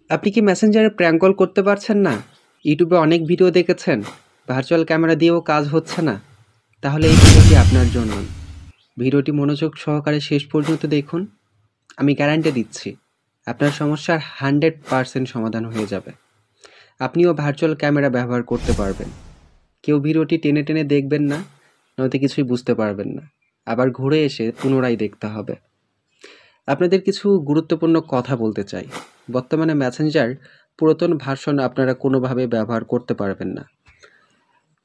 আপনি কি মেসেঞ্জারে প্র্যাঙ্ক কল করতে পারছেন না? ইউটিউবে অনেক ভিডিও দেখেছেন, ভার্চুয়াল ক্যামেরা দিয়েও কাজ হচ্ছে না? তাহলে এই ভিডিওটি আপনার জন্যই। ভিডিওটি মনোযোগ সহকারে শেষ পর্যন্ত দেখুন। আমি গ্যারান্টি দিচ্ছি, আপনার সমস্যার 100% সমাধান হয়ে যাবে। আপনিও ভার্চুয়াল ক্যামেরা ব্যবহার করতে পারবেন। কেউ ভিডিওটি টেনে টেনে দেখবেন না, নয়তো কিছুই বুঝতে পারবেন না। আবার ঘুরে এসে পুনরায় দেখতে হবে। আপনাদের কিছু গুরুত্বপূর্ণ কথা বলতে চাই। বর্তমানে মেসেঞ্জার পুরাতন ভার্সন আপনারা কোনোভাবে ব্যবহার করতে পারবেন না।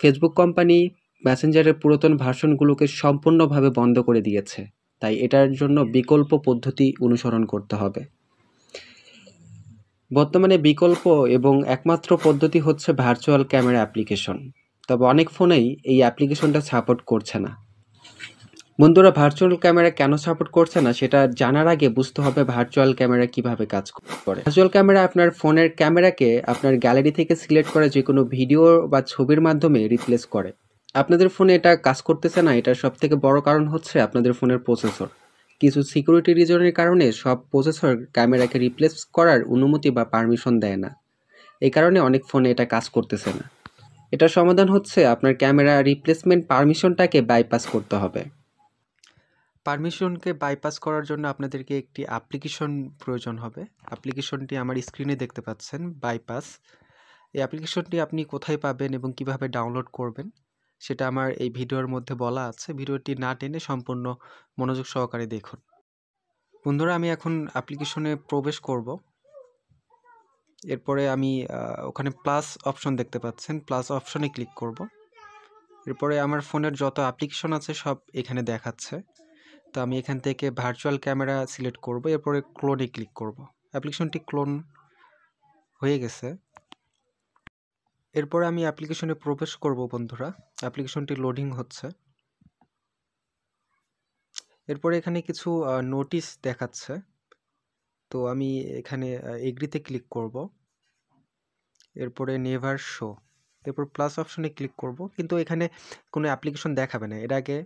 ফেসবুক কোম্পানি মেসেঞ্জারের পুরাতন ভার্সনগুলোকে সম্পূর্ণভাবে বন্ধ করে দিয়েছে, তাই এটার জন্য বিকল্প পদ্ধতি অনুসরণ করতে হবে। বর্তমানে বিকল্প এবং একমাত্র পদ্ধতি হচ্ছে ভার্চুয়াল ক্যামেরা অ্যাপ্লিকেশন। তবে অনেক ফোনেই এই অ্যাপ্লিকেশনটা সাপোর্ট করছে না। বন্ধুরা, ভার্চুয়াল ক্যামেরা কেন সাপোর্ট করছে না সেটা জানার আগে বুঝতে হবে ভার্চুয়াল ক্যামেরা কিভাবে কাজ করে। ভার্চুয়াল ক্যামেরা আপনার ফোনের ক্যামেরাকে আপনার গ্যালারি থেকে সিলেক্ট করা যে কোনো ভিডিও বা ছবির মাধ্যমে রিপ্লেস করে। আপনাদের ফোনে এটা কাজ করতেছে না, এটার সবথেকে বড় কারণ হচ্ছে আপনাদের ফোনের প্রসেসর। কিছু সিকিউরিটি রিজনের কারণে সব প্রসেসর ক্যামেরাকে রিপ্লেস করার অনুমতি বা পারমিশন দেয় না। এই কারণে অনেক ফোনে এটা কাজ করতেছে না। এটার সমাধান হচ্ছে আপনার ক্যামেরা রিপ্লেসমেন্ট পারমিশনটাকে বাইপাস করতে হবে। পারমিশনকে বাইপাস করার জন্য আপনাদেরকে একটি অ্যাপ্লিকেশন প্রয়োজন হবে। অ্যাপ্লিকেশনটি আমার স্ক্রিনে দেখতে পাচ্ছেন, বাইপাস। এই অ্যাপ্লিকেশনটি আপনি কোথায় পাবেন এবং কিভাবে ডাউনলোড করবেন সেটা আমার এই ভিডিওর মধ্যে বলা আছে। ভিডিওটি না টেনে সম্পূর্ণ মনোযোগ সহকারে দেখুন। বন্ধুরা, আমি এখন অ্যাপ্লিকেশনে প্রবেশ করব। এরপরে আমি ওখানে প্লাস অপশন দেখতে পাচ্ছেন, প্লাস অপশনে ক্লিক করব। এরপরে আমার ফোনের যত অ্যাপ্লিকেশন আছে সব এখানে দেখাচ্ছে। তো আমি এখান থেকে ভার্চুয়াল ক্যামেরা সিলেক্ট করব, এরপরে ক্লোনে ক্লিক করব। অ্যাপ্লিকেশনটি ক্লোন হয়ে গেছে। এরপরে আমি অ্যাপ্লিকেশনে প্রবেশ করব বন্ধুরা। অ্যাপ্লিকেশনটি লোডিং হচ্ছে। এরপরে এখানে কিছু নোটিশ দেখাচ্ছে। তো আমি এখানে এগ্রিতে ক্লিক করব। এরপরে নেভার শো, এরপর প্লাস অপশনে ক্লিক করব। কিন্তু এখানে কোনো অ্যাপ্লিকেশন দেখাবে না। এর আগে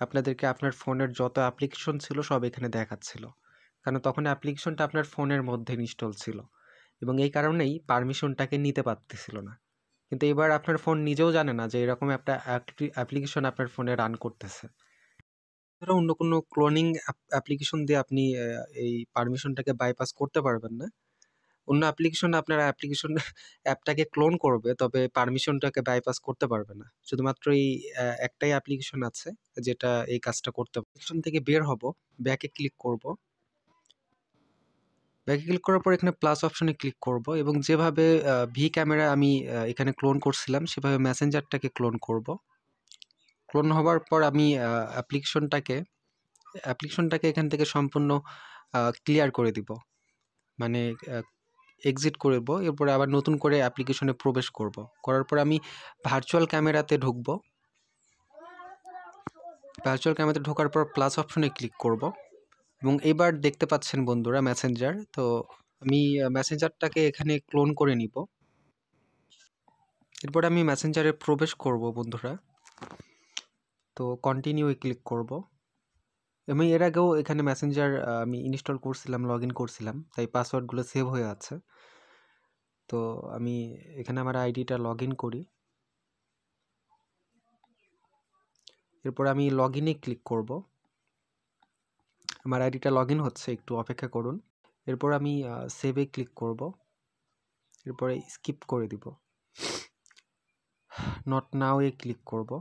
আপনাদেরকে আপনার ফোনের যত অ্যাপ্লিকেশন ছিল সব এখানে দেখাচ্ছিল, কারণ তখন অ্যাপ্লিকেশনটা আপনার ফোনের মধ্যে ইনস্টল ছিল এবং এই কারণেই পারমিশনটাকে নিতে পারতেছিল না। কিন্তু এবার আপনার ফোন নিজেও জানে না যে এরকম একটা অ্যাপ্লিকেশন আপনার ফোনে রান করতেছে। এছাড়া অন্য কোনো ক্লোনিং অ্যাপ্লিকেশন দিয়ে আপনি এই পারমিশনটাকে বাইপাস করতে পারবেন না। অন্য অ্যাপ্লিকেশন আপনার অ্যাপটাকে ক্লোন করবে, তবে পারমিশনটাকে বাইপাস করতে পারবে না। শুধুমাত্র এই একটাই অ্যাপ্লিকেশন আছে যেটা এই কাজটা করতে পারে। অ্যাপ্লিকেশন থেকে বের হব, ব্যাকে ক্লিক করব। ব্যাকে ক্লিক করার পর এখানে প্লাস অপশনে ক্লিক করব এবং যেভাবে ভি ক্যামেরা আমি এখানে ক্লোন করছিলাম সেভাবে মেসেঞ্জারটাকে ক্লোন করব। ক্লোন হওয়ার পর আমি অ্যাপ্লিকেশনটাকে এখান থেকে সম্পূর্ণ ক্লিয়ার করে দিব, মানে এক্সিট করব। এরপরে আবার নতুন করে অ্যাপ্লিকেশনে প্রবেশ করব। করার পর আমি ভার্চুয়াল ক্যামেরাতে ঢুকব। ভার্চুয়াল ক্যামেরাতে ঢোকার পর প্লাস অপশনে ক্লিক করব এবং এবার দেখতে পাচ্ছেন বন্ধুরা মেসেঞ্জার। তো আমি মেসেঞ্জারটাকে এখানে ক্লোন করে নিব। এরপর আমি মেসেঞ্জারে প্রবেশ করব বন্ধুরা। তো কন্টিনিউ ক্লিক করব। আমি এর আগেও এখানে মেসেঞ্জার আমি ইনস্টল করছিলাম, লগ ইন করছিলাম, তাই পাসওয়ার্ডগুলো সেভ হয়ে আছে। তো আমি এখানে আমার আইডিটা লগ ইন করি। এরপর আমি লগ ইনে ক্লিক করব। আমার আইডিটা লগ ইন হচ্ছে, একটু অপেক্ষা করুন। এরপর আমি সেভে ক্লিক করব। এরপরে স্কিপ করে দিব, নট নাও এ ক্লিক করব।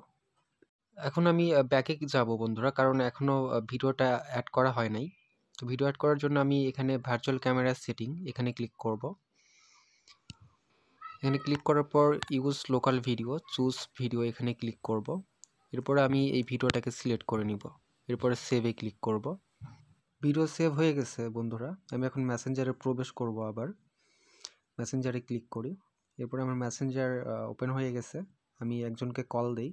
এখন আমি ব্যাকে যাব বন্ধুরা, কারণ এখনও ভিডিওটা অ্যাড করা হয় নাই। তো ভিডিও অ্যাড করার জন্য আমি এখানে ভার্চুয়াল ক্যামেরা সেটিং এখানে ক্লিক করব। এখানে ক্লিক করার পর use local video, choose video এখানে ক্লিক করব। এরপরে আমি এই ভিডিওটাকে সিলেক্ট করে নিব। এরপরে সেভে ক্লিক করব। ভিডিও সেভ হয়ে গেছে বন্ধুরা। আমি এখন মেসেঞ্জারে প্রবেশ করব, আবার মেসেঞ্জারে ক্লিক করি। এরপরে আমার মেসেঞ্জার ওপেন হয়ে গেছে। আমি একজনকে কল দেই,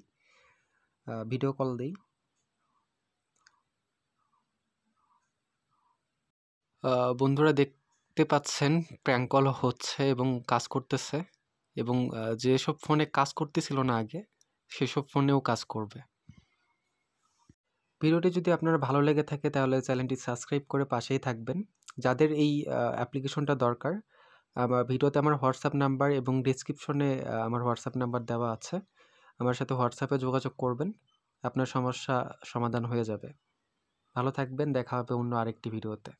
ভিডিও কল দেই। বন্ধুরা দেখতে পাচ্ছেন প্র্যাঙ্ক কল হচ্ছে এবং কাজ করতেছে, এবং যেসব ফোনে কাজ করতেছিল না আগে সেসব ফোনেও কাজ করবে। ভিডিওটি যদি আপনার ভালো লেগে থাকে তাহলে চ্যানেলটি সাবস্ক্রাইব করে পাশেই থাকবেন। যাদের এই অ্যাপ্লিকেশনটা দরকার আমার ভিডিওতে আমার হোয়াটসঅ্যাপ নাম্বার এবং ডেসক্রিপশনে আমার হোয়াটসঅ্যাপ নাম্বার দেওয়া আছে। আমার সাথে হোয়াটসঅ্যাপে যোগাযোগ করবেন। আপনার সমস্যা সমাধান হয়ে যাবে। ভালো থাকবেন। দেখা হবে অন্য আরেকটি ভিডিওতে।